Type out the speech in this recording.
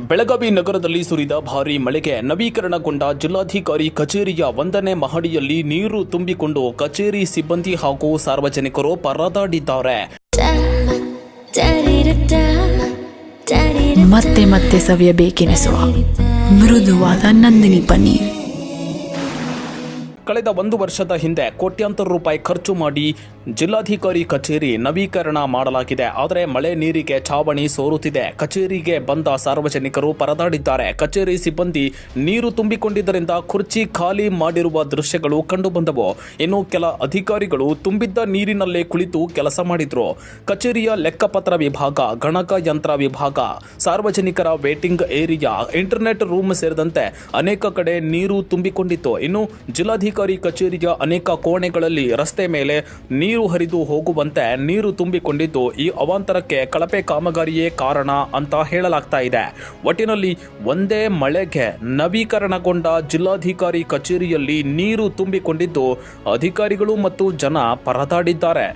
ಬೆಳಗಾವಿ ನಗರದಲ್ಲಿ ಸುರಿದ ಭಾರೀ ಮಳೆಗೆ ನವೀಕರಣಗೊಂಡ ಜಿಲ್ಲಾಧಿಕಾರಿ ಕಚೇರಿಯ 1ನೇ ಮಹಡಿಯಲ್ಲಿ ನೀರು ತುಂಬಿಕೊಂಡು ಕಚೇರಿ ಸಿಬ್ಬಂದಿ ಹಾಗೂ ಸಾರ್ವಜನಿಕರು ಪರದಾಡಿದ್ದಾರೆ. ಮತ್ತೆ ಮತ್ತೆ ಸವಿಯಬೇಕೆನಿಸುವ ಮೃದುವಾದ ನಂದಿನಿ ಪನ್ನೀರ್. ಕಳೆದ 1 ವರ್ಷದ ಹಿಂದೆ ಕೋಟ್ಯಾಂತರ ರೂಪಾಯಿ ಖರ್ಚು ಮಾಡಿ ಜಿಲ್ಲಾಧಿಕಾರಿ ಕಚೇರಿ ನವೀಕರಣ ಮಾಡಲಾಗಿದೆ. ಆದರೆ ಮಳೆ ನೀರಿಗೆ ಛಾವಣಿ ಸೋರುತ್ತಿದೆ. ಕಚೇರಿಗೆ ಬಂದ ಸಾರ್ವಜನಿಕರು ಪರದಾಡಿದ್ದಾರೆ. ಕಚೇರಿ ಸಿಬ್ಬಂದಿ ನೀರು ತುಂಬಿಕೊಂಡಿದ್ದರಿಂದ ಕುರ್ಚಿ ಖಾಲಿ ಮಾಡಿರುವ ದೃಶ್ಯಗಳು ಕಂಡುಬಂದವು. ಇನ್ನು ಕೆಲ ಅಧಿಕಾರಿಗಳು ತುಂಬಿದ್ದ ನೀರಿನಲ್ಲೇ ಕುಳಿತು ಕೆಲಸ ಮಾಡಿದ್ರು. ಕಚೇರಿಯ ಲೆಕ್ಕಪತ್ರ ವಿಭಾಗ, ಗಣಕಯಂತ್ರ ವಿಭಾಗ, ಸಾರ್ವಜನಿಕರ ವೇಟಿಂಗ್ ಏರಿಯಾ, ಇಂಟರ್ನೆಟ್ ರೂಮ್ ಸೇರಿದಂತೆ ಅನೇಕ ಕಡೆ ನೀರು ತುಂಬಿಕೊಂಡಿತ್ತು. ಇನ್ನು ಜಿಲ್ಲಾಧಿಕಾರಿ ಕಚೇರಿಯ ಅನೇಕ ಕೋಣೆಗಳಲ್ಲಿ ರಸ್ತೆ ಮೇಲೆ ನೀರು ಹರಿದು ಹೋಗುವಂತೆ ನೀರು ತುಂಬಿಕೊಂಡಿದ್ದು ಈ ಅವಾಂತರಕ್ಕೆ ಕಳಪೆ ಕಾಮಗಾರಿಯೇ ಕಾರಣ ಅಂತ ಹೇಳಲಾಗ್ತಾ ಇದೆ. ಒಟ್ಟಿನಲ್ಲಿ ಒಂದೇ ಮಳೆಗೆ ನವೀಕರಣಗೊಂಡ ಜಿಲ್ಲಾಧಿಕಾರಿ ಕಚೇರಿಯಲ್ಲಿ ನೀರು ತುಂಬಿಕೊಂಡಿದ್ದು ಅಧಿಕಾರಿಗಳು ಮತ್ತು ಜನ ಪರದಾಡಿದ್ದಾರೆ.